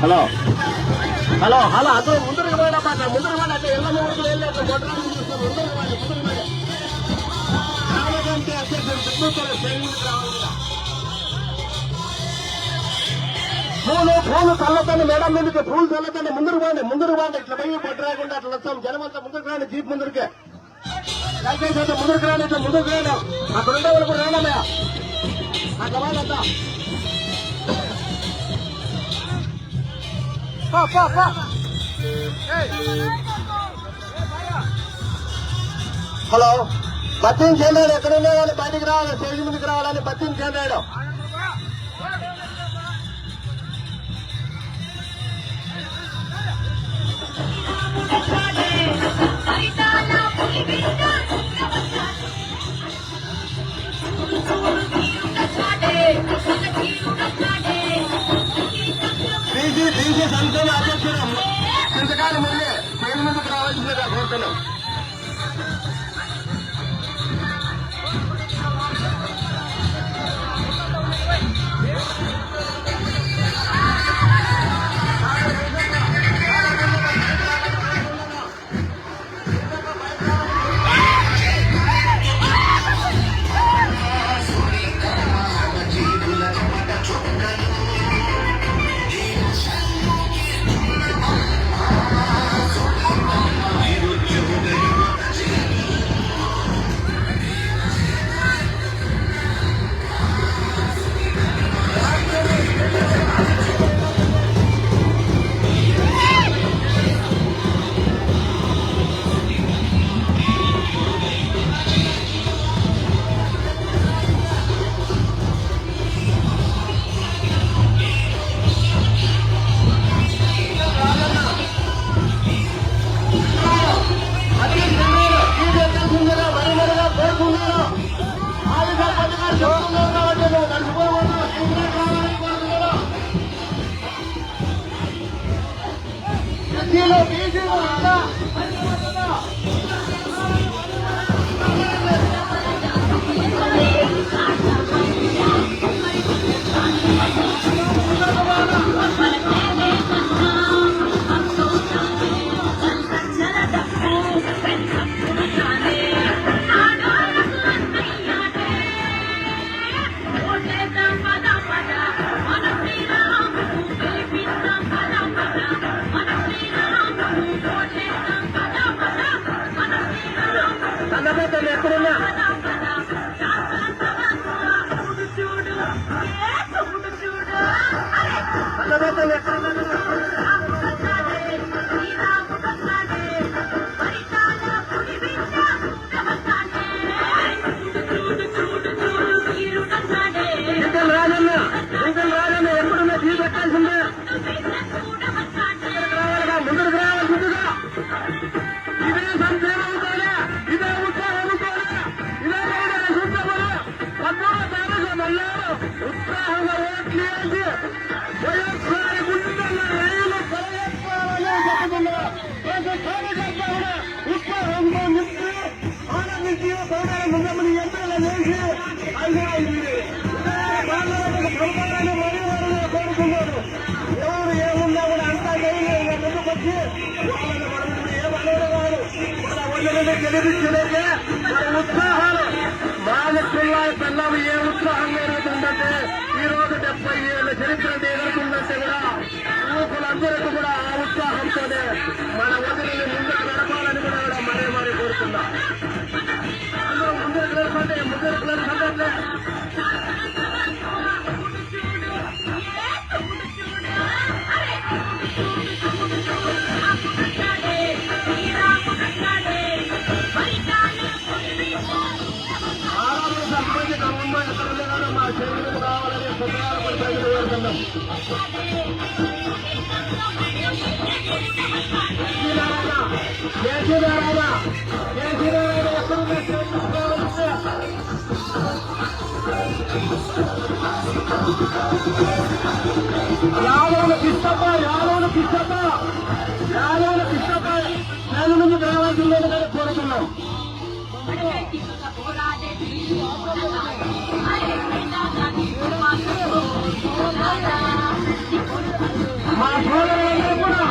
Hello hello hello అందరూ ముందరికి పోయినప్ప ముందరికి పోయిన అంటే ఎల్ల ముందుకు వెళ్ళి అట్లా కొట్టడానికి చూస్తాను ముందరికి పోయి ముందరికి పోయి రావాలంటే అధ్యక్షుడు పూలు చల్లతండి మేడం మీదకి పూలు చల్లతండి ముందరికి పోండి ఇట్లా పోయి కొట్టు రాకుండా అట్లా వస్తాం జనం అంతా ముందరికి రాండి జీప్ ముందరికి దయచేసి ముందరికి రాండి ఇట్లా ముందరికి రాండి అక్కడ ఉండే వాళ్ళు కూడా రాండి అట్లా వాళ్ళంతా హలో బత్తిని చేయాలి ఎక్కడున్నా కానీ బయటికి రావాలి స్టేజ్ ముందుకు రావాలని బత్తిని చేయాడు బీసీ సంస్థల అధ్యక్షుడు చింతకాలం ముందే స్టేజ్ ముందుకు రావాల్సిందిగా కోరుతున్నాం. ఎక్కడున్నా రాజన్న ఎక్కడున్నా తీసి పెట్టాల్సిందే ముందుకు రావాల్సిందిగా ఇదే సంక్షేమం ఇదే ఉత్సాహంతోనే ఇదే చూస్తామని 13వ తారీఖు మళ్ళారు ఉత్సాహంగా ఓట్లు వేసి వైఎస్ఆర్ గుండెల రైలు పరిగెత్తాలని చెప్తున్నారు. ప్రతి కార్యకర్త కూడా ఉత్సాహంతో నింపి ఆనందించి సోదర నిజమని ఎంతగా వేసి ప్రభుత్వాన్ని మరీ వారిగా కోరుతున్నారు. ఎవరు ఏమున్నా కూడా అంతా ధైర్యంగా ముందుకొచ్చి వాళ్ళని మనం ఏమనేది కాదు మన ఒళ్ళని గెలిపించలేకే మన ఉత్సాహాలు మానసిల్లా పిల్లలు ఏ ఉత్సాహం ఎదుగుతుందంటే ఈ రోజు 70 ఏళ్ల చరిత్ర ఎదుగుతుందంటే కూడా యువకులందరికీ కూడా ఆ ఉత్సాహంతోనే మన వదిలిని ముందుకు నడపాలని కూడా మరీ కోరుతున్నా. అందరూ ముందుకు నడపండి. ఆరాధన సంబంధిత ముంబై యాదవుల కృష్ణప్ప నేను నుంచి రావాల్సిందని కోరుతున్నాం. మా సోదరులందరూ కూడా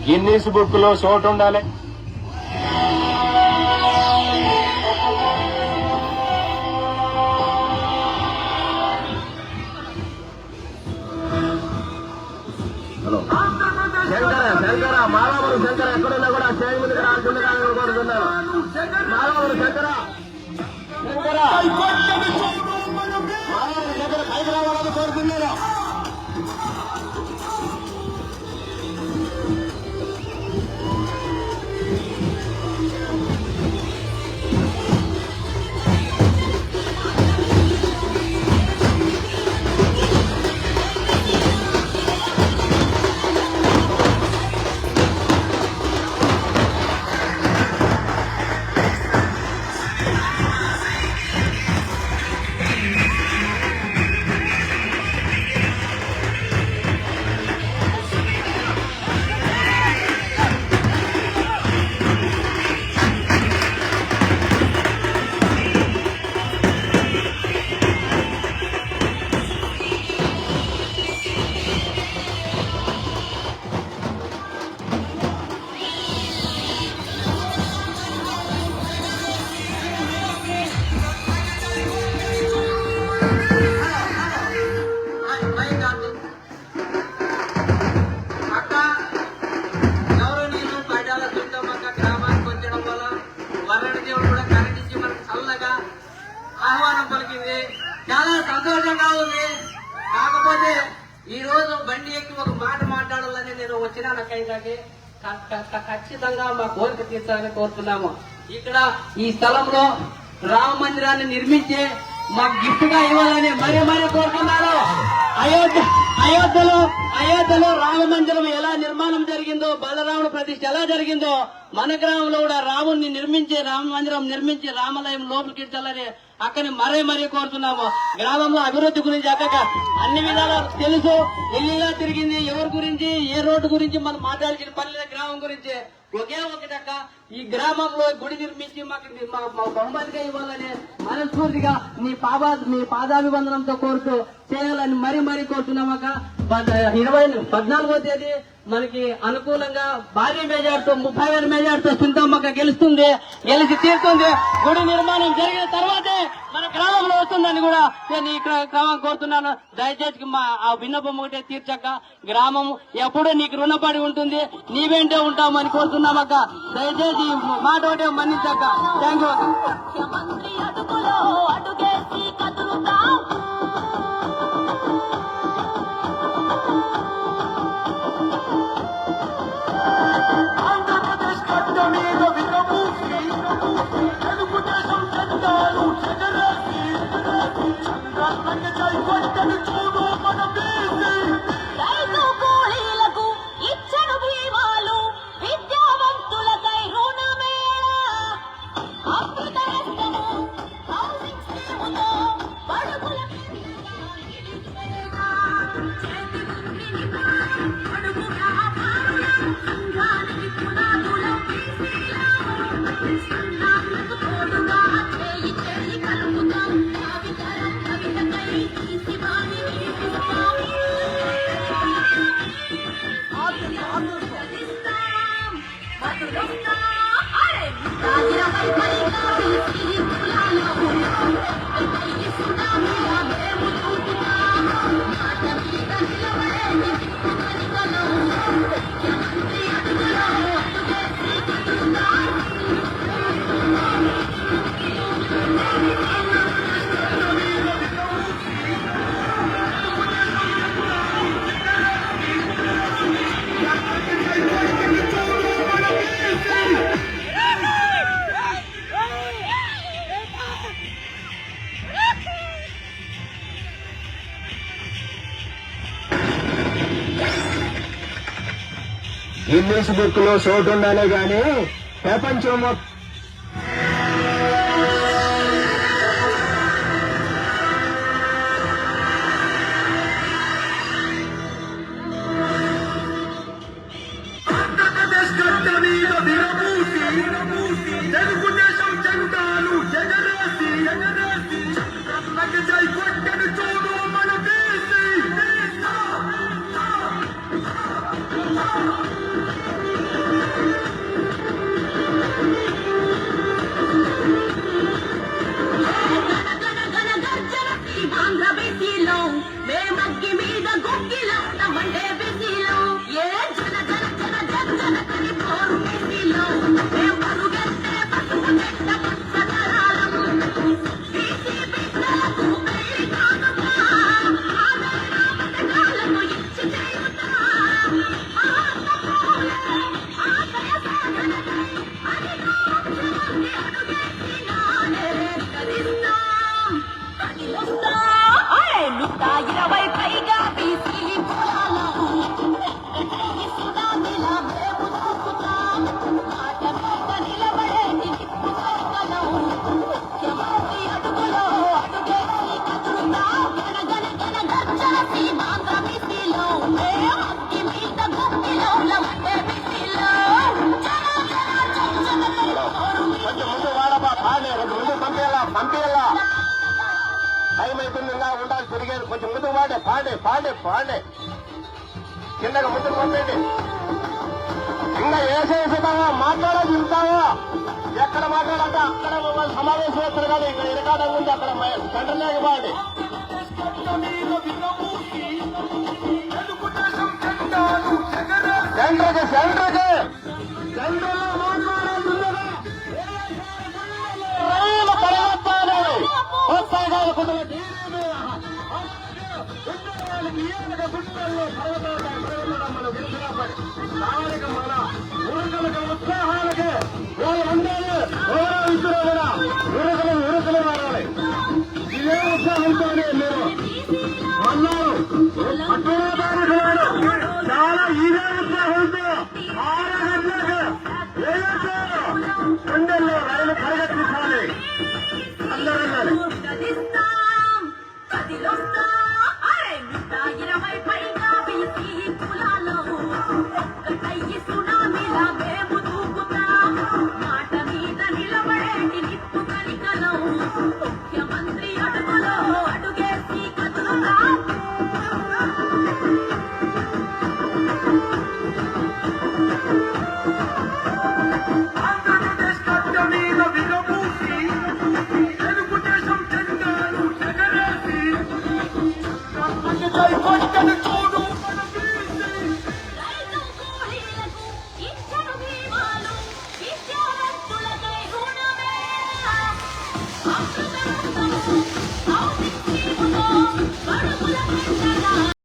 గిన్నీస్ బుక్ లో చోటు ఉండాలి. శంకర మాలావరం శంకర ఎక్కడున్నా కూడా స్టేజ్ ముందుకు రాల్సిందిగా కోరుతున్నాను. మాలావరం శంకర పైకి రావాలని కోరుతున్నారు. ఆహ్వానం పలికింది. చాలా సంతోషంగా ఉంది. కాకపోతే ఈ రోజు బండి ఎక్కి ఒక మాట మాట్లాడాలని నేను వచ్చినా నాకైతే ఖచ్చితంగా మా కోరిక తీర్చాలని కోరుతున్నాము. ఇక్కడ ఈ స్థలంలో రామ మందిరాన్ని నిర్మించి మాకు గిఫ్ట్ గా ఇవ్వాలని మరీ కోరుతున్నాను. అయోధ్యలో రామ మందిరం ఎలా నిర్మాణం జరిగిందో, బలరాముడు ప్రతిష్ఠ ఎలా జరిగిందో, మన గ్రామంలో కూడా రాముడిని నిర్మించి రామ మందిరం నిర్మించి రామాలయం లోపలికి ఇచ్చాలని అక్కని మరీ కోరుతున్నాము. గ్రామంలో అభివృద్ధి గురించి అక్క అన్ని విధాలా తెలుసు. ఇల్లులా తిరిగింది. ఎవరి గురించి ఏ రోడ్డు గురించి మనం మాట్లాడాల్సిన పని లేదు. గ్రామం గురించి ఒకే ఒకటక్క ఈ గ్రామంలో గుడి నిర్మించి మాకు బహుమతిగా ఇవ్వాలని మనస్ఫూర్తిగా మీ పాదాభివందనంతో కోరుతూ చేయాలని మరీ కోరుతున్నామక్క. 14వ తేదీ మనకి అనుకూలంగా భారీ మెజార్టీతో 30,000 మెజార్టీతో సింతమ్మక్క గెలిచి తీరుతుంది. గుడి నిర్మాణం జరిగిన తర్వాతే మన గ్రామంలో వస్తుందని కూడా నేను ఈ గ్రామం కోరుతున్నాను. దయచేసి మా ఆ విన్నపం ఒకటే తీర్చక్క. గ్రామం ఎప్పుడూ నీకు రుణపడి ఉంటుంది. నీ వెంటే ఉంటామని కోరుతున్నామక్క. దయచేసి మాట ఒకటే మన్నించక్క. థ్యాంక్ యూ రైతు కూలీలకు ఇచ్చను గిన్నీస్ బుక్ లో చోటు ఉండాలి గాని ప్రపంచం మొత్తం తెలుగుదేశం జెండాలు ఎగరేసి జై కొట్టను చూడు మన దేశీ మేమగ్గి మీద గుక్కిలో వండే బిజీలో ఏ జన జన జన జన జన కని పోరు బిజీలో మేము పరుగెత్తే పసుపు నెట్ట పచ్చదరాలము బీసీ బిడ్డలకు పెళ్లి కానుగా ఆదరణ పథకాలను ఇచ్చి చేయుతా ఆత్మపూలే ఆశయ సాధనకై అధికారాన్ని అడుగేసినానే కదిస్తాం కదిలొస్తాం 120 పైగా బీసీ కులాలు సునామీలా మేము చూపుతాం మాట మీద నిలబడే నిప్పు కలకలం ముఖ్యమంత్రి అడుగులో అడుగేసి కదులుతాం గణ గర్జన సీమాంధ్ర బీసీలో అగ్గి మీద గుప్పిలో లవండే బీసీలో పంపేలా టైం అవుతుంది ఇంకా ఉండాలి తిరిగేది కొంచెం ముందు పాడే కిందకి ముందు పంపండి ఇంకా వేసేస్తావా మాట్లాడేది వింటావా ఎక్కడ మాట్లాడాక అక్కడ సమావేశం వస్తారు కదా ఇక్కడ ఇరకాటం ఉంది అక్కడ సెంటర్లోకి పాడి సెంటర్లో రైలు పరిగెత్తాలి ఉత్సాహాలకి వాళ్ళందరూ గౌరవించడం కూడా ఉరుకులు మారాలి ఇదే ఉత్సాహంతోనే మీరు అన్నారు చాలా ఇదే